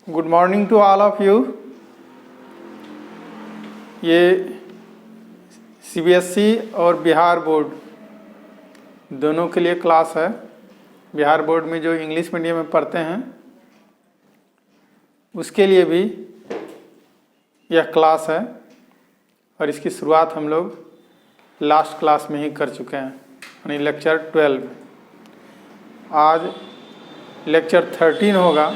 Good morning to all of you. ये CBSE और Bihar board दोनों के लिए क्लास है। बिहार बोर्ड में जो इंग्लिश मीडियम में पढ़ते हैं उसके लिए भी यह क्लास है और इसकी शुरुआत हम लोग लास्ट क्लास में ही कर चुके हैं, यानी लेक्चर 12। आज लेक्चर 13 होगा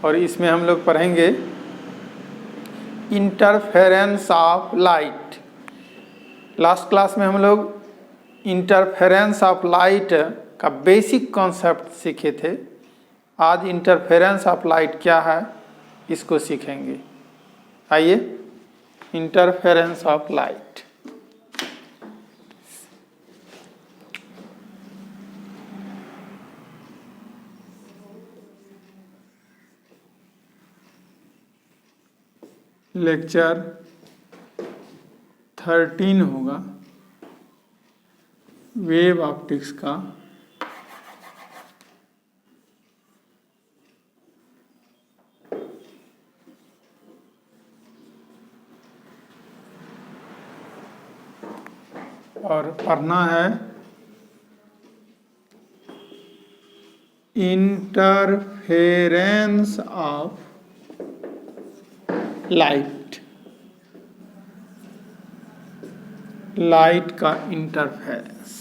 और इसमें हम लोग पढ़ेंगे interference of light. Last class में हम लोग इंटरफेरेंस ऑफ लाइट का बेसिक कॉन्सेप्ट सीखे थे। आज इंटरफेरेंस ऑफ लाइट क्या है इसको सीखेंगे। आइए, इंटरफेरेंस ऑफ लाइट। लेक्चर 13 होगा वेव ऑप्टिक्स का। और पढ़ना है इंटरफेरेंस ऑफ लाइट। लाइट का इंटरफेरेंस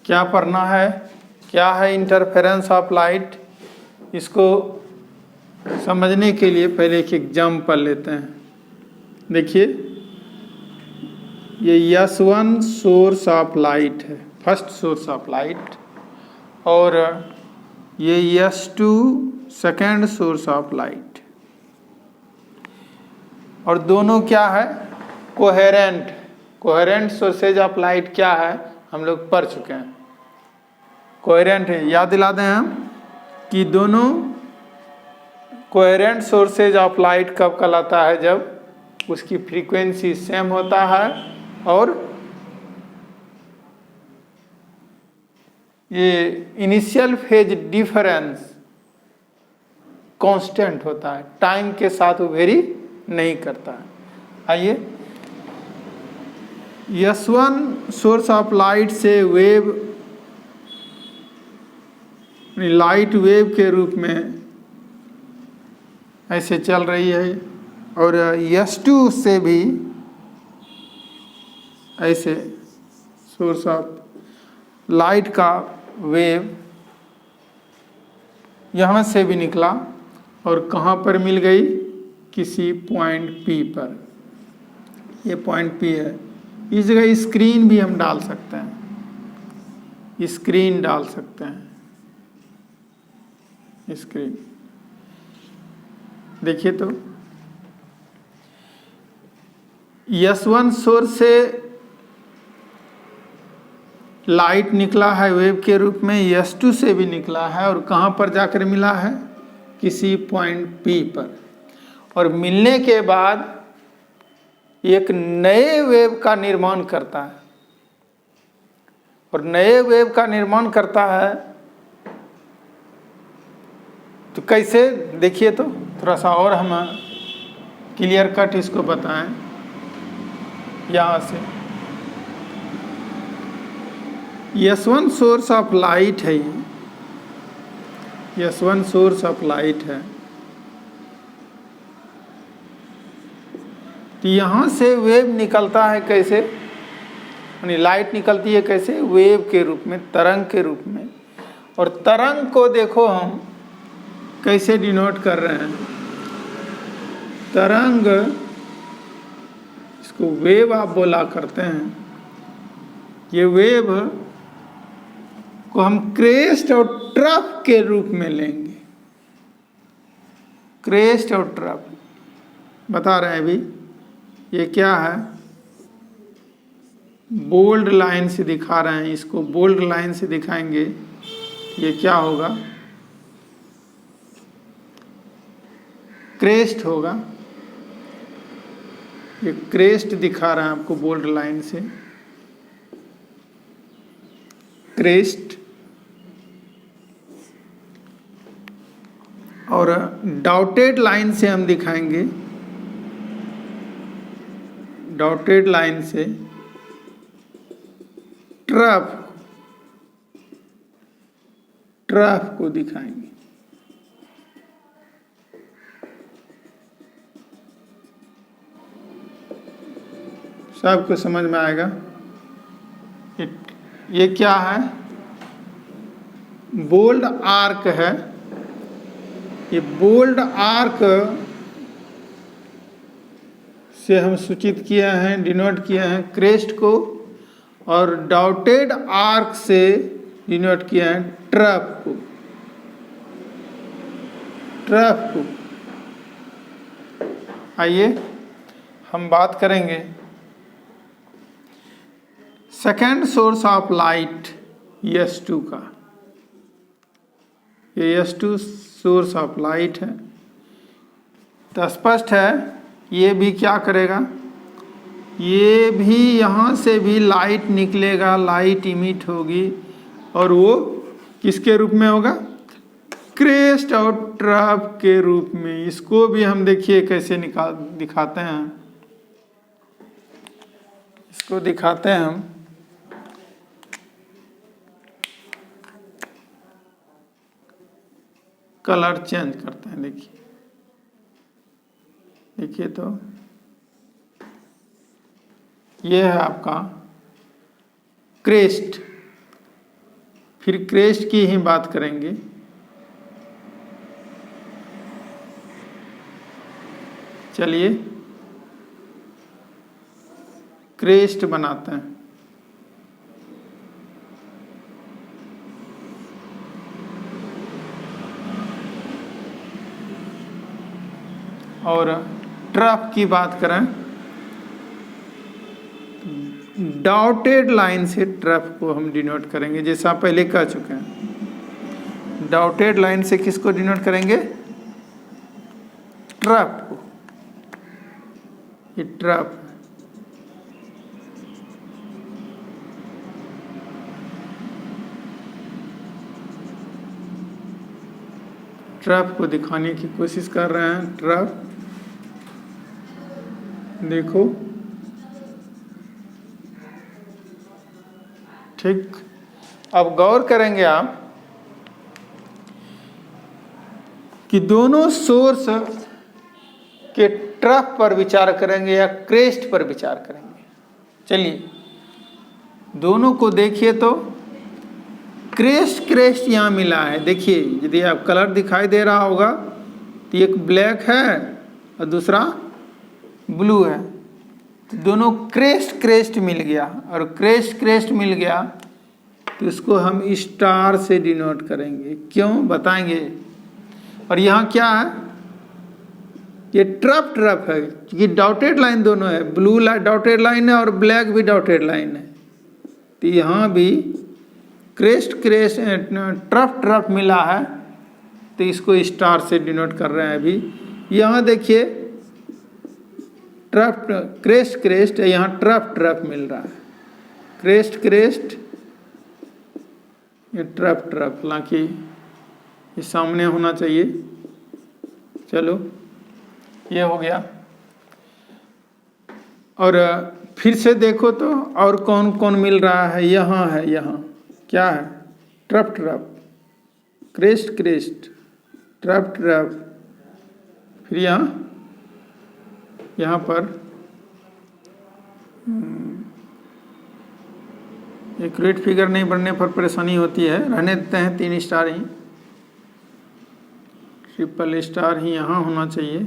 क्या पढ़ना है, क्या है इंटरफेरेंस ऑफ लाइट। इसको समझने के लिए पहले एक एग्जाम्पल लेते हैं। देखिए, ये S1 सोर्स ऑफ लाइट है, फर्स्ट सोर्स ऑफ लाइट, और ये S2 second source of light. और दोनों क्या है, कोहेरेंट सोर्सेज ऑफ लाइट क्या है हम लोग पढ़ चुके हैं। कोहेरेंट है, याद दिला दें हम कि दोनों कोहेरेंट सोर्सेज ऑफ लाइट कब कहलाता है, जब उसकी फ्रीक्वेंसी सेम होता है और ये इनिशियल फेज डिफरेंस कांस्टेंट होता है, टाइम के साथ वो वेरी नहीं करता है। आइए, S1 सोर्स ऑफ लाइट से वेव, लाइट वेव के रूप में ऐसे चल रही है, और S2 से भी ऐसे सोर्स ऑफ लाइट का वेव यहाँ से भी निकला और कहाँ पर मिल गई, किसी पॉइंट P पर। ये पॉइंट P है। इस जगह स्क्रीन भी हम डाल सकते हैं, स्क्रीन डाल सकते हैं, स्क्रीन। देखिए तो S1 सोर्स से लाइट निकला है वेव के रूप में, S2 से भी निकला है और कहाँ पर जाकर मिला है, किसी पॉइंट P पर। और मिलने के बाद एक नए वेव का निर्माण करता है, और नए वेव का निर्माण करता है तो कैसे, देखिए तो थोड़ा सा और हम क्लियर कट इसको बताएं। यहाँ से S1 सोर्स ऑफ लाइट है, ये S1 सोर्स ऑफ लाइट है। तो यहाँ से वेव निकलता है कैसे, यानी लाइट निकलती है कैसे, वेव के रूप में, तरंग के रूप में। और तरंग को देखो हम कैसे डिनोट कर रहे हैं। तरंग, इसको वेव आप बोला करते हैं। ये वेव को हम क्रेस्ट और ट्रफ के रूप में लेंगे। क्रेस्ट और ट्रफ बता रहे हैं अभी। ये क्या है, बोल्ड लाइन से दिखा रहे हैं, इसको बोल्ड लाइन से दिखाएंगे। ये क्या होगा, क्रेस्ट होगा। ये क्रेस्ट दिखा रहे हैं आपको बोल्ड लाइन से, क्रेस्ट। डॉटेड लाइन से हम दिखाएंगे, डॉटेड लाइन से ट्रफ को दिखाएंगे। सबको समझ में आएगा। ये क्या है? बोल्ड आर्क है। ये बोल्ड आर्क से हम सूचित किए हैं, डिनोट किए हैं क्रेस्ट को, और डॉटेड आर्क से डिनोट किया है ट्रफ को। आइए हम बात करेंगे second source of light S2 का। ये S2 सोर्स ऑफ लाइट है, तो स्पष्ट है ये भी क्या करेगा, ये भी यहाँ से भी लाइट निकलेगा, लाइट इमिट होगी, और वो किसके रूप में होगा? क्रेस्ट और ट्रफ के रूप में। इसको भी हम देखिए कैसे दिखाते हैं। इसको दिखाते हैं हम। कलर चेंज करते हैं। देखिए तो ये है आपका क्रेस्ट। फिर क्रेस्ट की ही बात करेंगे। चलिए क्रेस्ट बनाते हैं। और ट्रफ की बात करें, डॉटेड लाइन से ट्रफ को हम डिनोट करेंगे, जैसा पहले कह चुके हैं। डॉटेड लाइन से किसको डिनोट करेंगे? ट्रफ को। ये ट्रफ को दिखाने की कोशिश कर रहे हैं। ट्रफ देखो, ठीक। अब गौर करेंगे आप कि दोनों सोर्स के ट्रफ पर विचार करेंगे या क्रेस्ट पर विचार करेंगे। चलिए दोनों को देखिए तो क्रेस्ट यहाँ मिला है। देखिए यदि आप कलर दिखाई दे रहा होगा तो एक ब्लैक है और दूसरा ब्लू है, तो दोनों क्रेस्ट मिल गया, और क्रेस्ट मिल गया तो इसको हम स्टार से डिनोट करेंगे। क्यों बताएंगे। और यहाँ क्या है? ये ट्रफ है, क्योंकि डॉटेड लाइन दोनों है, ब्लू डॉटेड लाइन है और ब्लैक भी डॉटेड लाइन है। तो यहाँ भी क्रेस्ट ट्रफ मिला है, तो इसको स्टार से डिनोट कर रहे हैं। अभी यहाँ देखिए ट्रफ क्रेस्ट यहाँ ट्रफ मिल रहा है। क्रेस्ट ये ट्रफ हालांकि ये सामने होना चाहिए। चलो ये हो गया। और फिर से देखो तो और कौन कौन मिल रहा है। यहाँ है, यहाँ क्या है? Trough crest trough. फिर यहाँ पर एक्यूरेट फिगर नहीं बनने पर परेशानी होती है, रहने देते हैं। 3 स्टार ही, ट्रिपल स्टार ही यहाँ होना चाहिए।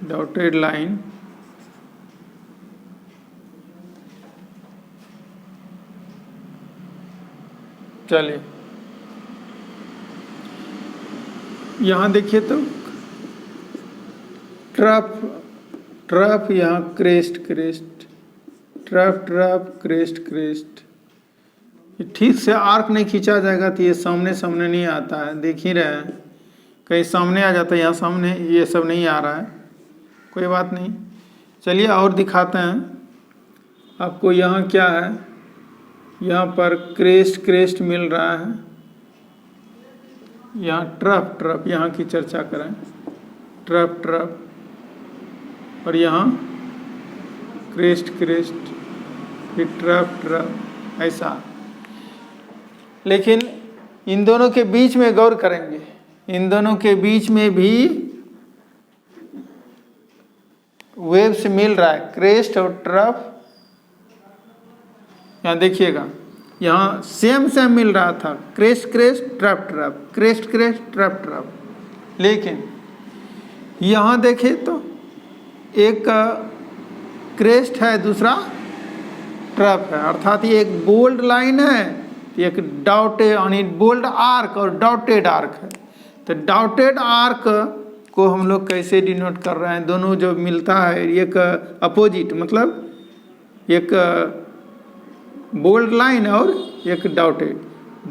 डॉटेड लाइन चलिए यहाँ देखिए तो ट्रफ यहाँ क्रेस्ट ट्रफ क्रेस्ट। ठीक से आर्क नहीं खींचा जाएगा तो ये सामने नहीं आता है। देख ही रहे हैं, कहीं सामने आ जाता है, यहाँ सामने ये सब नहीं आ रहा है। कोई बात नहीं, चलिए और दिखाते हैं आपको। यहाँ क्या है? यहाँ पर क्रेस्ट मिल रहा है, यहाँ ट्रफ यहाँ की चर्चा करें, ट्रफ और यहाँ क्रेस्ट फिर ट्रफ ऐसा। लेकिन इन दोनों के बीच में गौर करेंगे, इन दोनों के बीच में भी वेव्स मिल रहा है, क्रेस्ट और ट्रफ। यहाँ देखिएगा, यहाँ सेम मिल रहा था, क्रेस्ट ट्रफ क्रेस्ट ट्रफ। लेकिन यहाँ देखें तो एक क्रेस्ट है, दूसरा ट्रफ है, अर्थात ये एक बोल्ड लाइन है, एक डॉटेड यानी बोल्ड आर्क और डॉटेड आर्क है। तो डॉटेड आर्क को हम लोग कैसे डिनोट कर रहे हैं? दोनों जो मिलता है, एक अपोजिट मतलब एक बोल्ड लाइन और एक डॉटेड,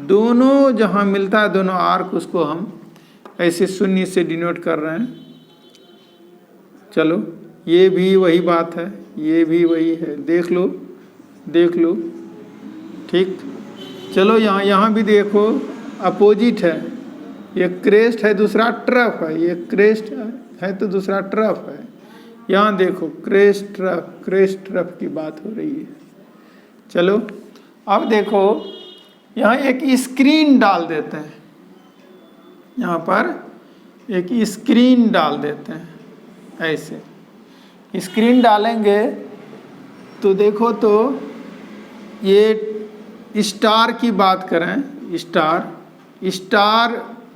दोनों जहाँ मिलता है दोनों आर्क, उसको हम ऐसे शून्य से डिनोट कर रहे हैं। चलो ये भी वही बात है, ये भी वही है, देख लो ठीक। चलो यहाँ भी देखो, अपोजिट है, एक क्रेस्ट है दूसरा ट्रफ है, एक क्रेस्ट है तो दूसरा ट्रफ है। यहाँ देखो क्रेस्ट ट्रफ की बात हो रही है। चलो अब देखो, यहाँ एक स्क्रीन डाल देते हैं, यहाँ पर एक स्क्रीन डाल देते हैं, ऐसे स्क्रीन डालेंगे तो देखो, तो ये स्टार की बात करें, स्टार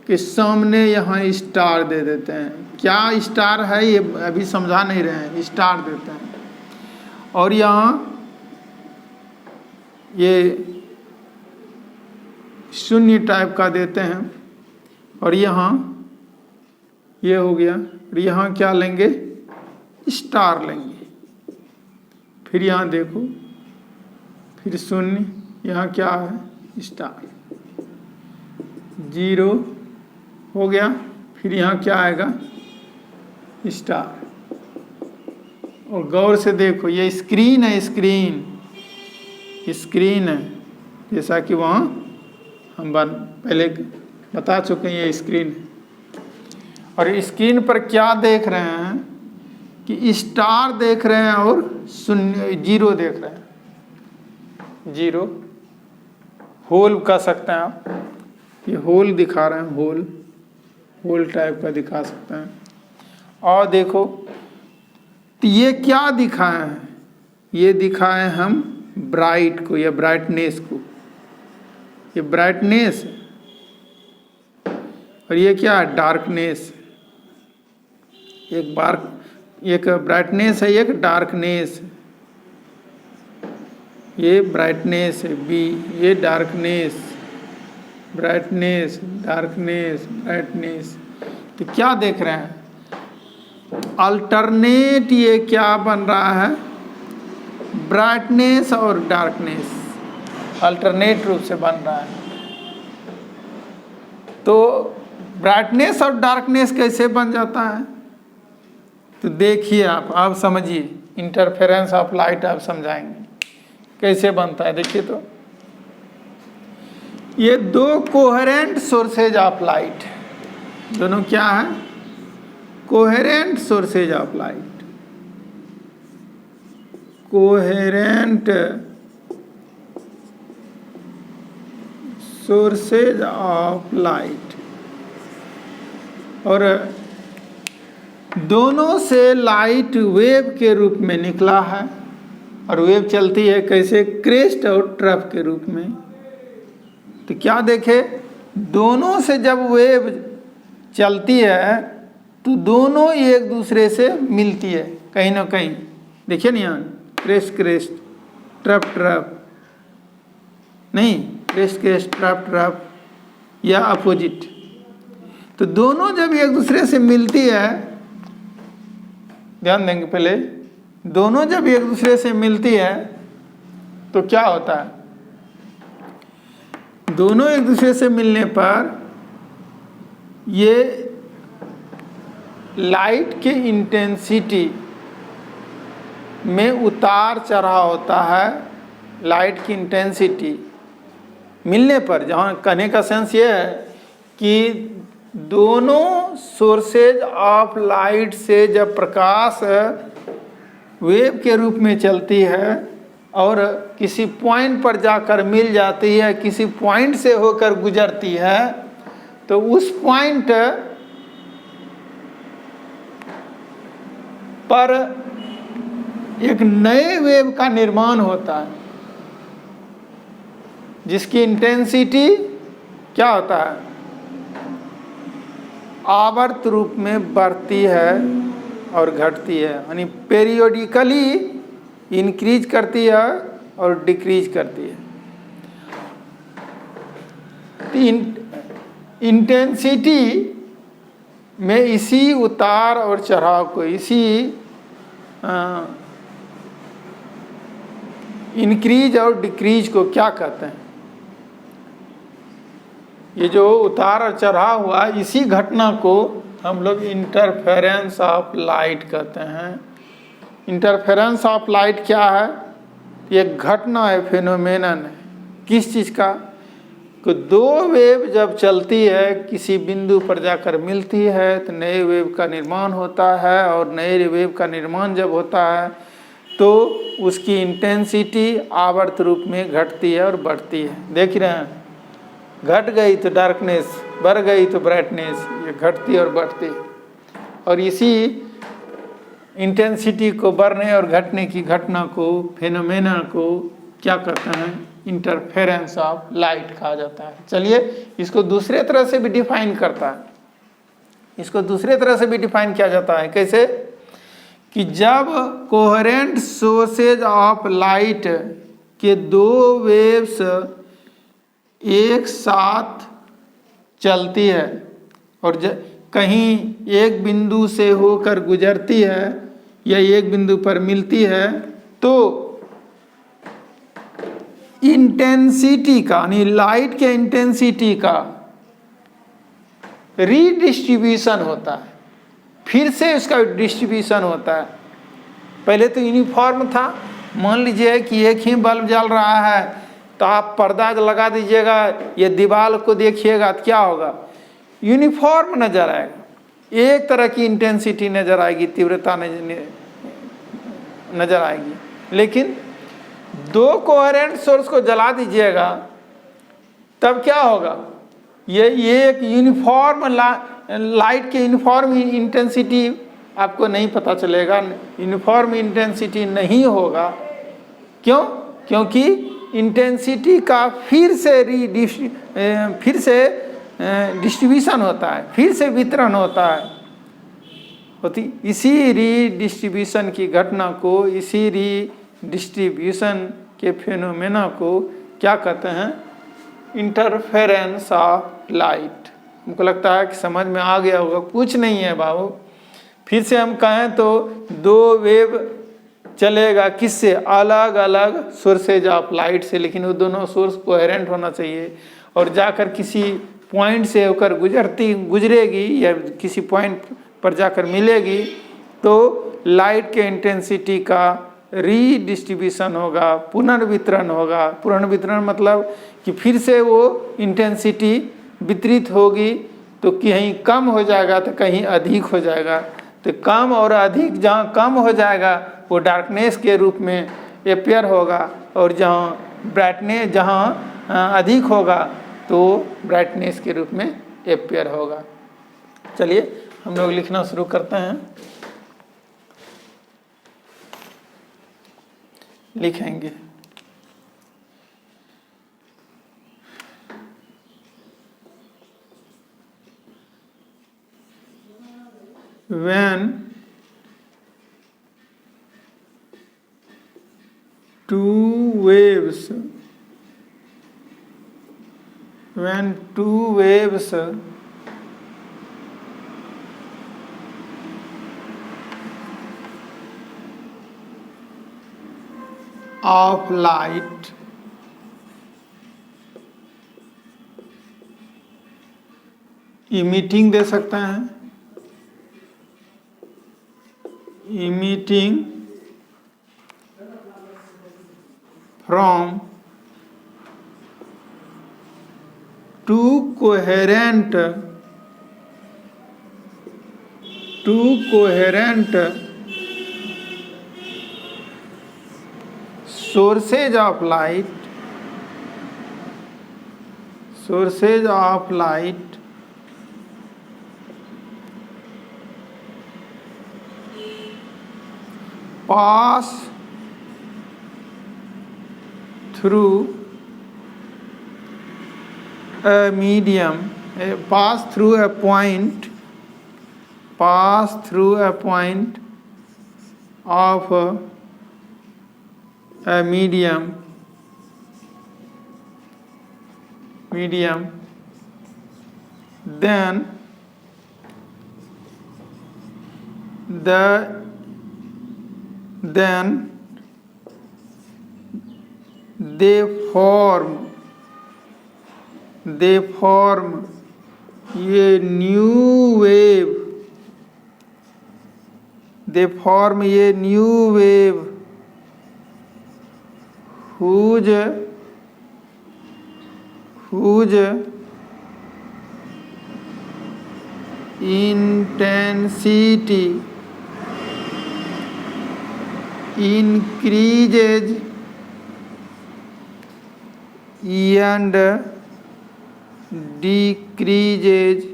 के सामने यहाँ स्टार दे देते हैं। क्या स्टार है ये अभी समझा नहीं रहे हैं, स्टार देते हैं। और यहाँ ये शून्य टाइप का देते हैं, और यहाँ ये हो गया, और यहाँ क्या लेंगे? स्टार लेंगे। फिर यहाँ देखो, फिर शून्य, यहाँ क्या है? स्टार, 0 हो गया। फिर यहाँ क्या आएगा? स्टार। और गौर से देखो, ये स्क्रीन है, स्क्रीन है, जैसा कि वहाँ हम पहले बता चुके हैं, ये स्क्रीन है। और स्क्रीन पर क्या देख रहे हैं कि स्टार देख रहे हैं और 0 देख रहे हैं। 0 होल कह सकते हैं आप, ये होल दिखा रहे हैं, होल टाइप का दिखा सकते हैं। और देखो, तो ये क्या दिखाए हैं? ये दिखाए हम ब्राइट को या ब्राइटनेस को, ये ब्राइटनेस है, और ये क्या है? डार्कनेस। एक ब्राइटनेस है, एक डार्कनेस। ये ब्राइटनेस है बी, ये डार्कनेस, ब्राइटनेस ब्राइटनेस। तो क्या देख रहे हैं? अल्टरनेट ये क्या बन रहा है? ब्राइटनेस और डार्कनेस अल्टरनेट रूप से बन रहा है। तो ब्राइटनेस और डार्कनेस कैसे बन जाता है? तो देखिए आप समझिए, इंटरफेरेंस ऑफ लाइट आप समझाएंगे कैसे बनता है। देखिए, तो ये 2 कोहेरेंट सोर्सेज ऑफ लाइट, दोनों क्या है? Coherent sources of light, coherent sources of light. और दोनों से लाइट वेव के रूप में निकला है, और वेव चलती है कैसे? क्रेस्ट और ट्रफ के रूप में। तो क्या देखे, दोनों से जब वेव चलती है तो दोनों एक दूसरे से मिलती है कहीं ना कहीं। देखिए ना, यहाँ क्रेस्ट ट्रफ नहीं, क्रेस्ट ट्रफ या अपोजिट। तो दोनों जब एक दूसरे से मिलती है, ध्यान देंगे पहले, दोनों जब एक दूसरे से मिलती है तो क्या होता है? दोनों एक दूसरे से मिलने पर ये लाइट के इंटेंसिटी में उतार चढ़ाव होता है। लाइट की इंटेंसिटी मिलने पर, जहाँ कहने का सेंस ये है कि दोनों सोर्सेज ऑफ लाइट से जब प्रकाश वेव के रूप में चलती है और किसी पॉइंट पर जाकर मिल जाती है, किसी पॉइंट से होकर गुजरती है, तो उस पॉइंट पर एक नए वेव का निर्माण होता है जिसकी इंटेंसिटी क्या होता है, आवर्त रूप में बढ़ती है और घटती है, यानी पेरियोडिकली इंक्रीज करती है और डिक्रीज करती है। इंटेंसिटी में इसी उतार और चढ़ाव को, इसी इंक्रीज और डिक्रीज को क्या कहते हैं? ये जो उतार और चढ़ाव हुआ, इसी घटना को हम लोग इंटरफेरेंस ऑफ लाइट कहते हैं। इंटरफेरेंस ऑफ लाइट क्या है? ये घटना है, फेनोमेनन है। किस चीज़ का? कि दो वेव जब चलती है, किसी बिंदु पर जाकर मिलती है, तो नए वेव का निर्माण होता है, और नए वेव का निर्माण जब होता है तो उसकी इंटेंसिटी आवर्त रूप में घटती है और बढ़ती है। देख रहे हैं, घट गई तो डार्कनेस, बढ़ गई तो ब्राइटनेस, ये घटती और बढ़ती। और इसी इंटेंसिटी को बढ़ने और घटने की घटना को, फेनोमेना को क्या कहते हैं? इंटरफेरेंस ऑफ लाइट कहा जाता है। चलिए इसको दूसरे तरह से भी डिफाइन करता है। इसको दूसरे तरह से भी डिफाइन किया जाता है। कैसे? कि जब कोहेरेंट सोर्सेज ऑफ लाइट के दो वेव्स एक साथ चलती है और कहीं एक बिंदु से होकर गुजरती है या एक बिंदु पर मिलती है, तो इंटेंसिटी का, यानी लाइट के इंटेंसिटी का रीडिस्ट्रीब्यूशन होता है, फिर से इसका डिस्ट्रीब्यूशन होता है। पहले तो यूनिफॉर्म था। मान लीजिए कि एक ही बल्ब जल रहा है, तो आप पर्दा लगा दीजिएगा, ये दीवार को देखिएगा तो क्या होगा? यूनिफॉर्म नजर आएगा, एक तरह की इंटेंसिटी नजर आएगी, तीव्रता नजर आएगी। लेकिन दो कोहेरेंट सोर्स को जला दीजिएगा, तब क्या होगा? ये एक यूनिफॉर्म लाइट के यूनिफॉर्म इंटेंसिटी आपको नहीं पता चलेगा, यूनिफॉर्म इंटेंसिटी नहीं होगा। क्यों? क्योंकि इंटेंसिटी का फिर से डिस्ट्रीब्यूशन होता है, फिर से वितरण होता है। इसी रीडिस्ट्रीब्यूशन की घटना को, इसी रीडिस्ट्रीब्यूशन के फेनोमेना को क्या कहते हैं? Interference of light. हमको लगता है कि समझ में आ गया होगा। कुछ नहीं है बाबू। फिर से हम कहें तो दो वेव चलेगा किससे? अलग अलग सोर्सेज ऑफ लाइट से, लेकिन वो दोनों सोर्स कोहेरेंट होना चाहिए और जाकर किसी पॉइंट से होकर गुजरेगी या किसी पॉइंट पर जाकर मिलेगी, तो लाइट के इंटेंसिटी का रीडिस्ट्रीब्यूशन होगा, पुनर्वितरण होगा। पुनर्वितरण मतलब कि फिर से वो इंटेंसिटी वितरित होगी, तो कहीं कम हो जाएगा तो कहीं अधिक हो जाएगा। तो कम और अधिक, जहाँ कम हो जाएगा वो डार्कनेस के रूप में अपीयर होगा, और जहाँ अधिक होगा तो ब्राइटनेस के रूप में अपीयर होगा। चलिए हम लोग लिखना शुरू करते हैं। लिखेंगे when two waves of light emitting दे सकते हैं, emitting from two coherent sources of light pass through a medium, pass through a point of a medium, then they form a new wave. Whose intensity increases and decreases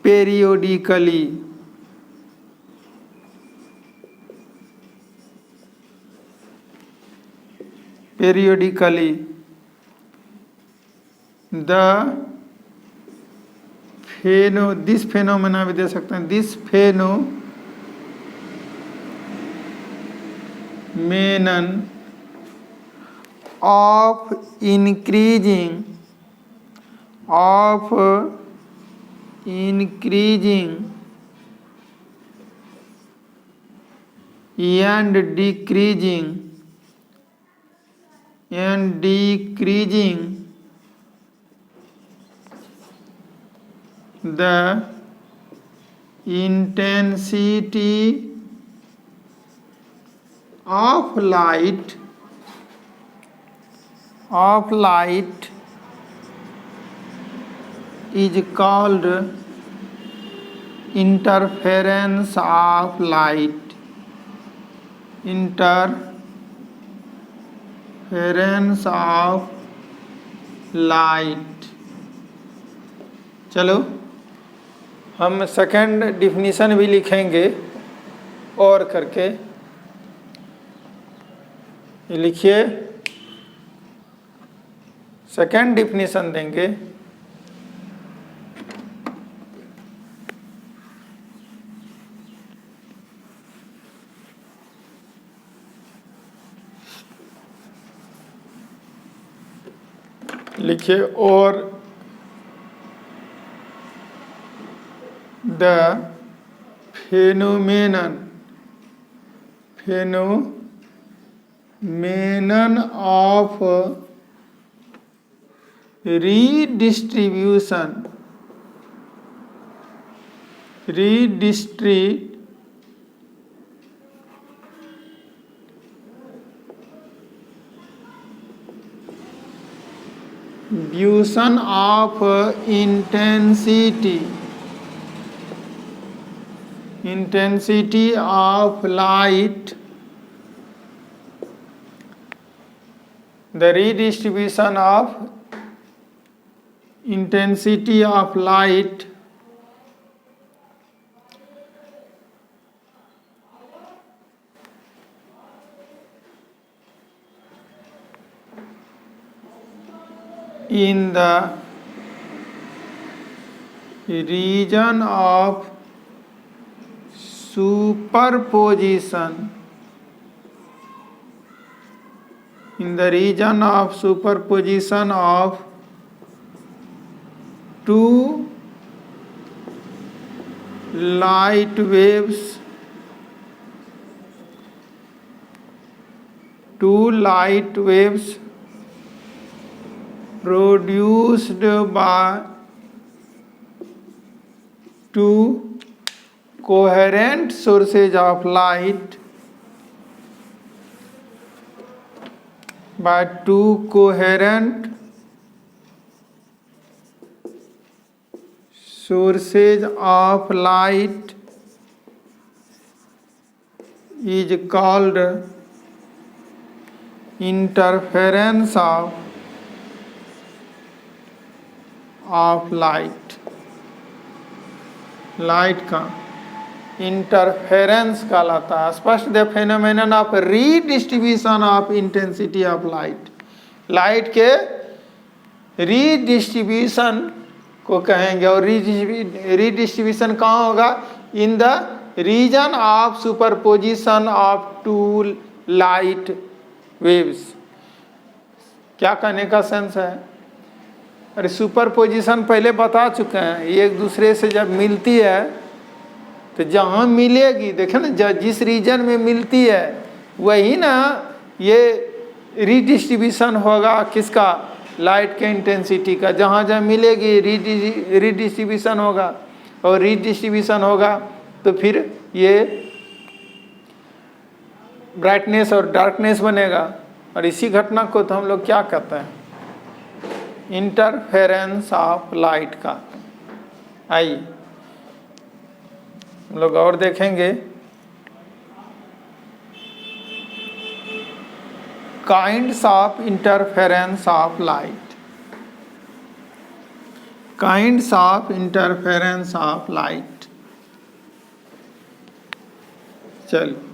periodically. This phenomena भी दे सकते हैं. This phenomenon of increasing and decreasing the intensity of light is called interference of light. चलो हम second definition भी लिखेंगे और करके. लिखिए, सेकंड डिफिनीशन देंगे. लिखिए, और the phenomenon of redistribution of intensity of light. The redistribution of intensity of light in the region of superposition of two light waves produced by two coherent sources of light by two coherent sources of light is called interference of light. Light का interference कहलाता है। स्पष्ट the phenomenon of redistribution of intensity of light. Light के redistribution को कहेंगे, और redistribution कहाँ होगा? In the region of superposition of two light waves. क्या कहने का सेंस है? अरे सुपरपोजिशन पहले बता चुके हैं, एक दूसरे से जब मिलती है तो जहाँ मिलेगी, देखें ना, जिस रीजन में मिलती है वही ना ये रीडिस्ट्रीब्यूशन होगा किसका? लाइट के इंटेंसिटी का। जहाँ जहाँ मिलेगी रीडिस्ट्रीब्यूशन होगा, और रीडिस्ट्रीब्यूशन होगा तो फिर ये ब्राइटनेस और डार्कनेस बनेगा। और इसी घटना को तो हम लोग क्या कहते हैं? इंटरफेरेंस ऑफ लाइट का। आइए हम लोग और देखेंगे। Kinds of interference of light. Kinds of interference of light. चलिए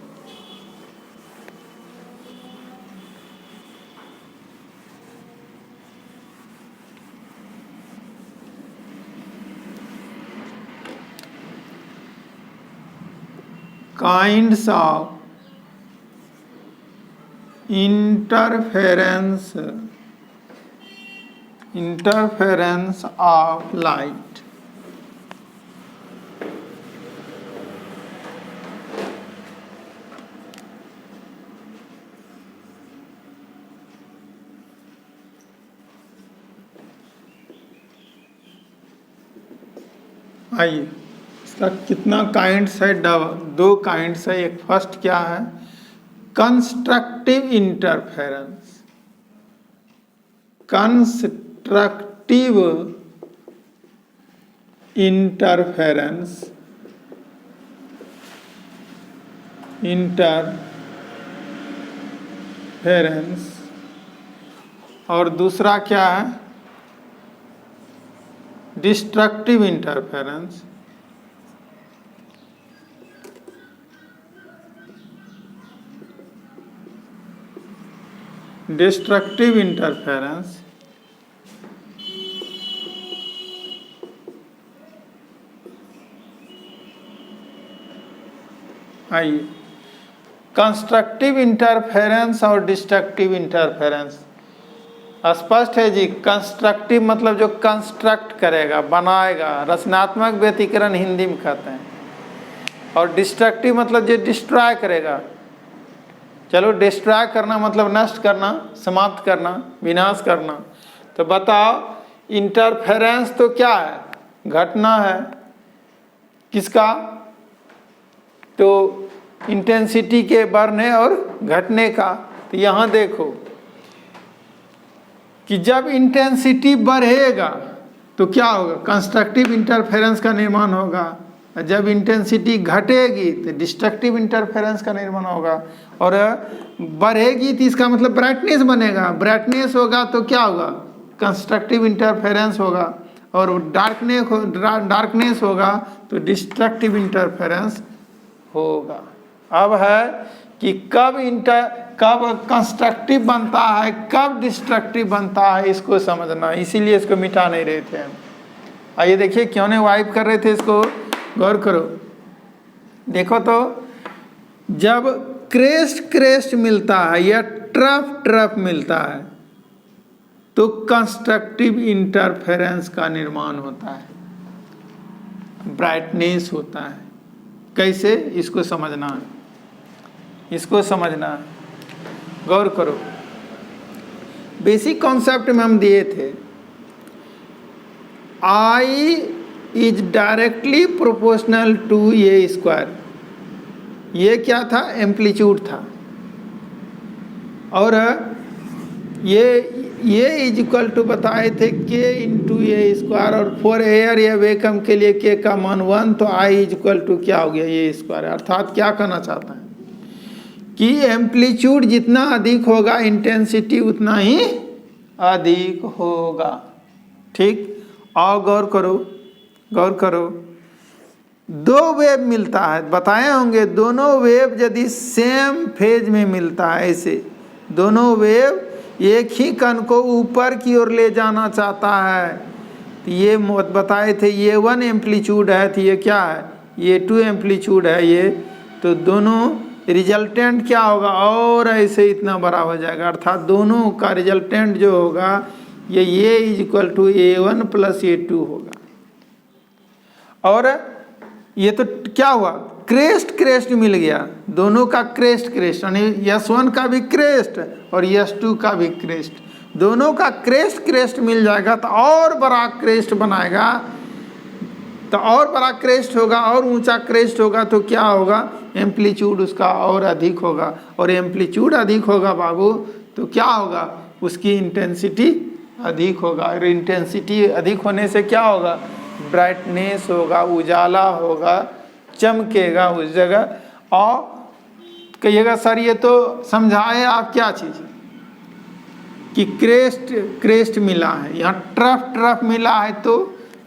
kinds of interference of light। आइए, इसका कितना काइंड्स है? दो काइंड्स है। एक फर्स्ट क्या है? Constructive interference. कंस्ट्रक्टिव इंटरफेरेंस और दूसरा क्या है? Destructive interference. डिस्ट्रक्टिव इंटरफेरेंस आइए, कंस्ट्रक्टिव इंटरफेरेंस और डिस्ट्रक्टिव इंटरफेरेंस स्पष्ट है जी। कंस्ट्रक्टिव मतलब जो कंस्ट्रक्ट करेगा, बनाएगा, रचनात्मक व्यतिकरण हिंदी में कहते हैं। और डिस्ट्रक्टिव मतलब जो डिस्ट्रॉय करेगा। चलो, डिस्ट्रॉय करना मतलब नष्ट करना, समाप्त करना, विनाश करना। तो बताओ, इंटरफेरेंस तो क्या है? घटना है। किसका? तो इंटेंसिटी के बढ़ने और घटने का। तो यहाँ देखो कि जब इंटेंसिटी बढ़ेगा तो क्या होगा? कंस्ट्रक्टिव इंटरफेरेंस का निर्माण होगा। जब इंटेंसिटी घटेगी तो डिस्ट्रक्टिव इंटरफेरेंस का निर्माण होगा। और बढ़ेगी तो इसका मतलब ब्राइटनेस बनेगा। ब्राइटनेस होगा तो क्या होगा? कंस्ट्रक्टिव इंटरफेरेंस होगा। और डार्कनेस होगा तो डिस्ट्रक्टिव इंटरफेरेंस होगा। अब है कि कब कंस्ट्रक्टिव बनता है, कब डिस्ट्रक्टिव बनता है, इसको समझना। इसीलिए इसको मिटा नहीं रहे थे हम। आइए देखिए, क्यों नहीं वाइप कर रहे थे इसको? गौर करो, देखो तो जब क्रेस्ट मिलता है या ट्रफ मिलता है तो कंस्ट्रक्टिव इंटरफेरेंस का निर्माण होता है, ब्राइटनेस होता है। कैसे? इसको समझना है, इसको समझना है। गौर करो, बेसिक कॉन्सेप्ट में हम दिए थे, I is directly proportional to A square. ये क्या था? एम्पलीट्यूड था। और ये इज इक्वल टू बताए थे के इंटू ए स्क्वायर, और फॉर एयर या वैक्यूम के लिए के का मान 1, तो आई इज इक्वल टू क्या हो गया, ए स्क्वायर। अर्थात क्या कहना चाहता है कि एम्पलीट्यूड जितना अधिक होगा इंटेंसिटी उतना ही अधिक होगा। ठीक, और गौर करो, दो वेव मिलता है, बताए होंगे दोनों वेव यदि सेम फेज में मिलता है, ऐसे दोनों वेव एक ही कण को ऊपर की ओर ले जाना चाहता है, तो ये बताए थे ये 1 एम्पलीट्यूड है, तो ये क्या है, ये 2 एम्पलीट्यूड है ये, तो दोनों रिजल्टेंट क्या होगा, और ऐसे इतना बड़ा हो जाएगा। अर्थात दोनों का रिजल्टेंट जो होगा ये is equal to A1 plus A2 होगा। और ये तो क्या हुआ, क्रेस्ट मिल गया, दोनों का क्रेस्ट यानी S1 का भी क्रेस्ट और S2 का भी क्रेस्ट, दोनों का क्रेस्ट मिल जाएगा तो और बड़ा क्रेस्ट बनाएगा, तो और बड़ा क्रेस्ट होगा और ऊंचा क्रेस्ट होगा, तो क्या होगा, एम्पलीट्यूड उसका और अधिक होगा, और एम्पलीट्यूड अधिक होगा बाबू तो क्या होगा, उसकी इंटेंसिटी अधिक होगा, और इंटेंसिटी अधिक होने से क्या होगा, ब्राइटनेस होगा, उजाला होगा, चमकेगा उस जगह। और कहिएगा सर ये तो समझाए आप क्या चीज़ कि क्रेस्ट मिला है, यहाँ ट्रफ मिला है, तो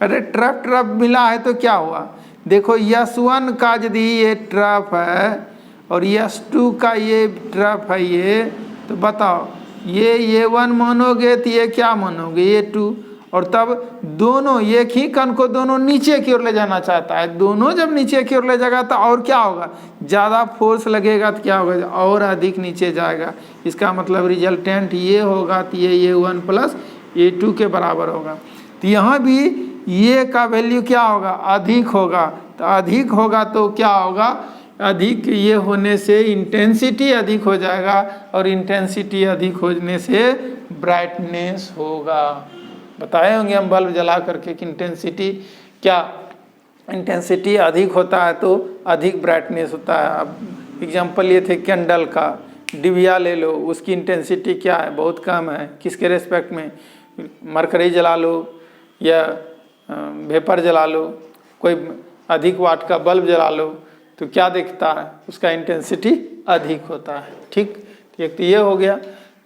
अरे ट्रफ मिला है तो क्या हुआ, देखो S1 का यदि ये ट्रफ है और S2 का ये ट्रफ है ये, तो बताओ ये A1 मानोगे तो ये क्या मानोगे, A2, और तब दोनों एक ही कण को दोनों नीचे की ओर ले जाना चाहता है, दोनों जब नीचे की ओर ले जाएगा तो और क्या होगा, ज़्यादा फोर्स लगेगा तो क्या होगा, और अधिक नीचे जाएगा। इसका मतलब रिजल्टेंट ये होगा तो ये A1 प्लस A2 के बराबर होगा। तो यहाँ भी ये का वैल्यू क्या होगा, अधिक होगा, तो अधिक होगा तो क्या होगा, अधिक ये होने से इंटेंसिटी अधिक हो जाएगा, और इंटेंसिटी अधिक होने से ब्राइटनेस होगा। बताए होंगे हम बल्ब जला करके कि इंटेंसिटी अधिक होता है तो अधिक ब्राइटनेस होता है। अब एग्जांपल ये थे कैंडल का, डिबिया ले लो, उसकी इंटेंसिटी क्या है, बहुत कम है, किसके रेस्पेक्ट में, मरकरी जला लो या वेपर जला लो, कोई अधिक वाट का बल्ब जला लो, तो क्या दिखता है, उसका इंटेंसिटी अधिक होता है। ठीक, एक तो ये हो गया।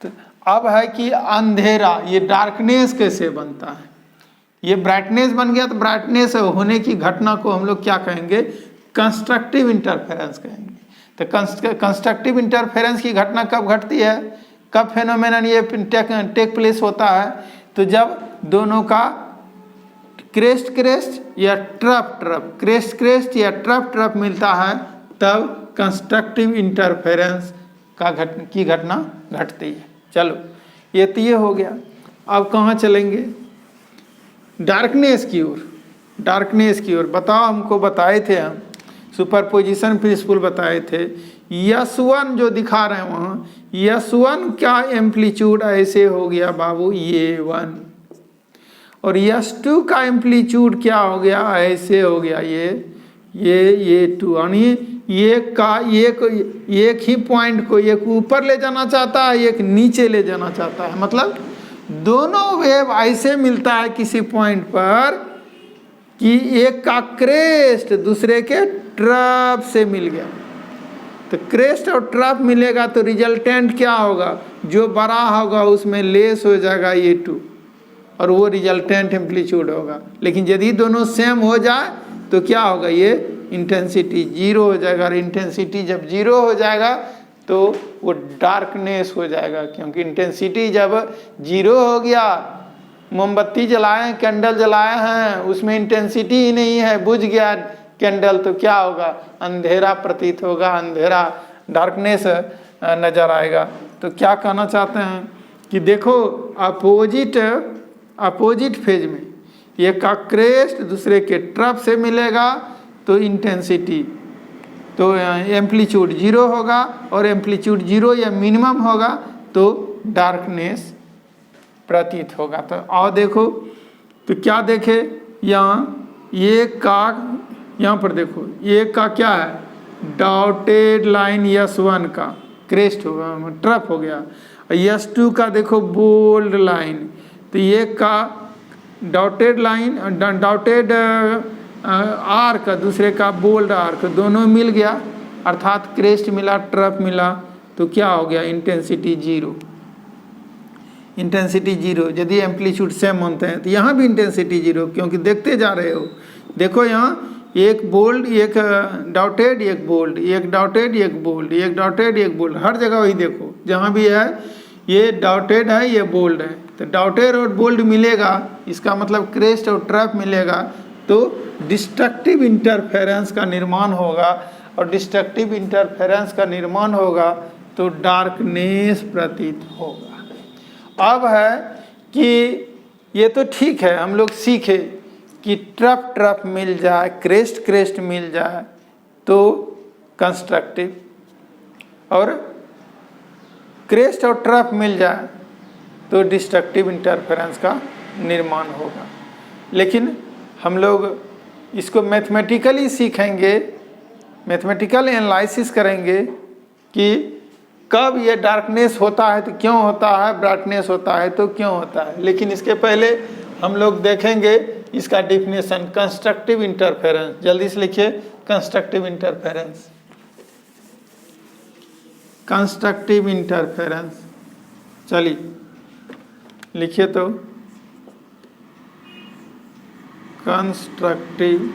तो अब है कि अंधेरा, ये डार्कनेस कैसे बनता है, ये ब्राइटनेस बन गया, तो ब्राइटनेस होने की घटना को हम लोग क्या कहेंगे, कंस्ट्रक्टिव इंटरफेरेंस कहेंगे। तो कंस्ट्रक्टिव इंटरफेरेंस की घटना कब घटती है, कब फेनोमेनन ये टेक प्लेस होता है, तो जब दोनों का क्रेस्ट या क्रेस्ट या ट्रफ मिलता है, तब कंस्ट्रक्टिव इंटरफेरेंस की घटना घटती है। चलो ये तो ये हो गया। अब कहाँ चलेंगे, डार्कनेस की ओर। बताओ, हमको बताए थे हम सुपरपोजिशन प्रिंसिपल बताए थे, S1 जो दिखा रहे हैं वहाँ, S1 का एम्पलीट्यूड ऐसे हो गया बाबू A1, और S2 का एम्पलीट्यूड क्या हो गया, ऐसे हो गया ये 2, यानी एक ही पॉइंट को एक ऊपर ले जाना चाहता है, एक नीचे ले जाना चाहता है। मतलब दोनों वेव ऐसे मिलता है किसी पॉइंट पर कि एक का क्रेस्ट दूसरे के ट्रफ से मिल गया, तो क्रेस्ट और ट्रफ मिलेगा तो रिजल्टेंट क्या होगा, जो बड़ा होगा उसमें लेस हो जाएगा A2, और वो रिजल्टेंट एम्पलीट्यूड होगा। लेकिन यदि दोनों सेम हो जाए तो क्या होगा, ये इंटेंसिटी 0 हो जाएगा, और इंटेंसिटी जब 0 हो जाएगा तो वो डार्कनेस हो जाएगा, क्योंकि इंटेंसिटी जब 0 हो गया, मोमबत्ती जलाए, कैंडल जलाए हैं, उसमें इंटेंसिटी ही नहीं है, बुझ गया कैंडल, तो क्या होगा, अंधेरा प्रतीत होगा, अंधेरा, डार्कनेस नजर आएगा। तो क्या कहना चाहते हैं कि देखो अपोजिट फेज में एक का क्रेस्ट दूसरे के ट्रफ से मिलेगा तो इंटेंसिटी, तो एम्पलीट्यूड 0 होगा, और एम्पलीट्यूड 0 या मिनिमम होगा तो डार्कनेस प्रतीत होगा। तो और देखो, तो क्या देखे यहाँ, यहाँ पर देखो, एक का क्या है, डॉटेड लाइन S1 का क्रेस्ट होगा, ट्रफ हो गया, S2 का देखो बोल्ड लाइन, तो ये का डॉटेड लाइन, डॉटेड आर्क, दूसरे का बोल्ड आर्क, दोनों मिल गया अर्थात क्रेस्ट मिला, ट्रफ मिला, तो क्या हो गया, इंटेंसिटी जीरो। Intensity zero. यदि एम्पलीट्यूड सेम होते हैं तो यहाँ भी इंटेंसिटी जीरो, क्योंकि देखते जा रहे हो। देखो यहाँ एक बोल्ड, एक डॉटेड, एक बोल्ड, एक डॉटेड, एक बोल्ड, एक डॉटेड, एक बोल्ड, हर जगह वही देखो, जहाँ भी है ये डॉटेड है, ये बोल्ड है। तो डॉटेड और बोल्ड मिलेगा, इसका मतलब क्रेस्ट और ट्रफ मिलेगा, तो डिस्ट्रक्टिव इंटरफेरेंस का निर्माण होगा, और डिस्ट्रक्टिव इंटरफेरेंस का निर्माण होगा तो डार्कनेस प्रतीत होगा। अब है कि ये तो ठीक है, हम लोग सीखे कि ट्रफ ट्रफ मिल जाए, क्रेस्ट क्रेस्ट मिल जाए तो कंस्ट्रक्टिव, और क्रेस्ट और ट्रफ मिल जाए तो डिस्ट्रक्टिव इंटरफेरेंस का निर्माण होगा। लेकिन हम लोग इसको मैथमेटिकली सीखेंगे, मैथमेटिकल एनालिसिस करेंगे कि कब ये डार्कनेस होता है तो क्यों होता है, ब्राइटनेस होता है तो क्यों होता है। लेकिन इसके पहले हम लोग देखेंगे इसका डिफिनेशन, कंस्ट्रक्टिव इंटरफेरेंस। जल्दी से लिखिए कंस्ट्रक्टिव इंटरफेरेंस। कंस्ट्रक्टिव इंटरफेरेंस, चलिए लिखिए तो, कंस्ट्रक्टिव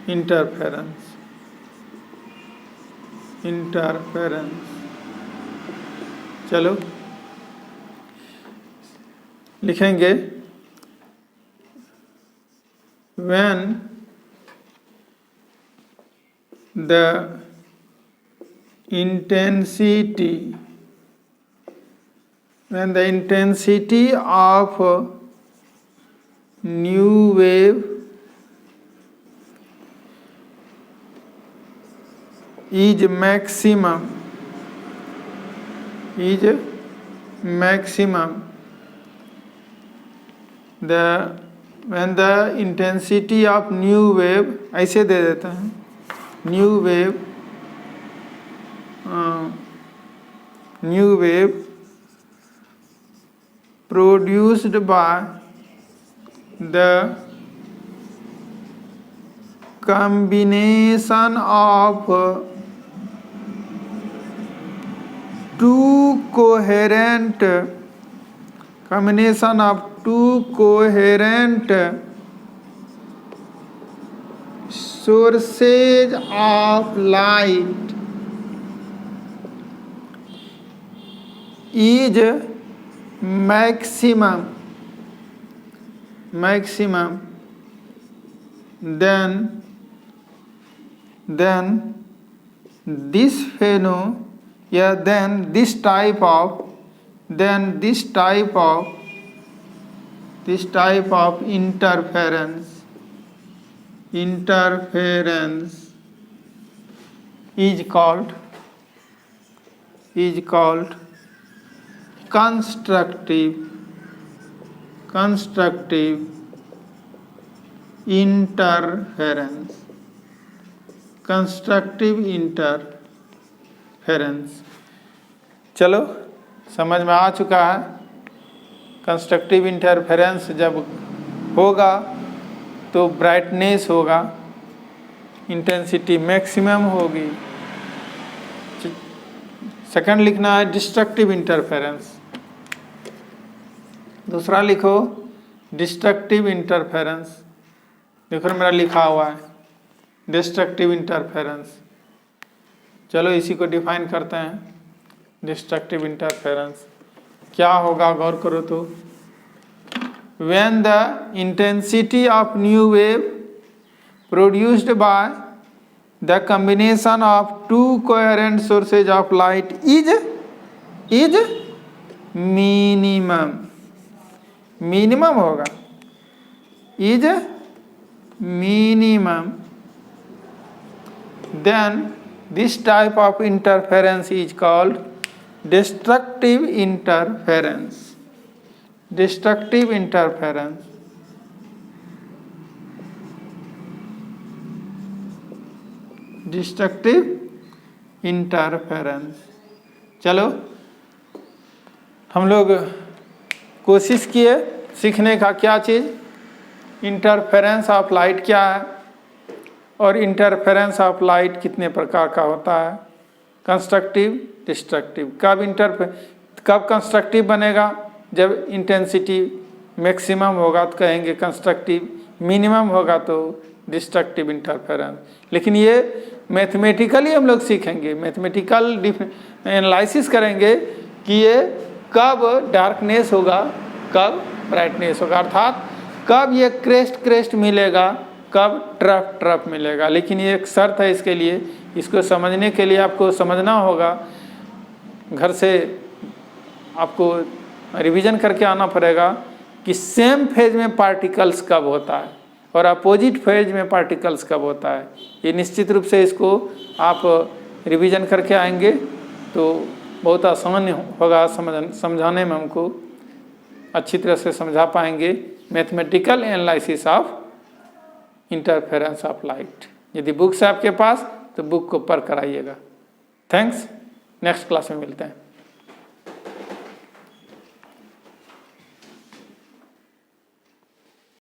इंटरफेरेंस, इंटरफेरेंस। चलो लिखेंगे, when the intensity of new wave is maximum, when the intensity of new wave, ऐसे दे देते हैं, new wave produced by the combination of two coherent sources of light is maximum, then this type of interference is called constructive interference। Constructive interference, चलो समझ में आ चुका है। Constructive interference जब होगा तो ब्राइटनेस होगा, इंटेंसिटी मैक्सिमम होगी। सेकंड लिखना है डिस्ट्रक्टिव इंटरफेरेंस, दूसरा लिखो डिस्ट्रक्टिव इंटरफेरेंस। देखो मेरा लिखा हुआ है डिस्ट्रक्टिव इंटरफेरेंस। चलो इसी को डिफाइन करते हैं। डिस्ट्रक्टिव इंटरफेरेंस क्या होगा, गौर करो तो, when the intensity of new wave produced by the combination of two coherent sources of light is minimum होगा, is minimum, then this type of interference is called destructive interference। destructive interference, destructive interference। चलो हम लोग कोशिश किए सीखने का क्या चीज़, interference of light क्या है और इंटरफेरेंस ऑफ लाइट कितने प्रकार का होता है, कंस्ट्रक्टिव डिस्ट्रक्टिव। कब कंस्ट्रक्टिव बनेगा, जब इंटेंसिटी मैक्सिमम होगा तो कहेंगे कंस्ट्रक्टिव, मिनिमम होगा तो डिस्ट्रक्टिव इंटरफेरेंस। लेकिन ये मैथमेटिकली हम लोग सीखेंगे, मैथमेटिकल एनालिसिस करेंगे कि ये कब डार्कनेस होगा कब ब्राइटनेस होगा, अर्थात कब ये क्रेस्ट मिलेगा कब ट्रफ मिलेगा। लेकिन ये एक शर्त है इसके लिए, इसको समझने के लिए आपको समझना होगा, घर से आपको रिवीजन करके आना पड़ेगा कि सेम फेज में पार्टिकल्स कब होता है और अपोजिट फेज में पार्टिकल्स कब होता है। ये निश्चित रूप से इसको आप रिवीजन करके आएंगे तो बहुत आसान होगा, समझाने में हमको अच्छी तरह से समझा पाएंगे mathematical analysis of interference of light. यदि बुक्स है आपके पास तो बुक को पढ़ कर आइएगा। थैंक्स, नेक्स्ट क्लास में मिलते हैं।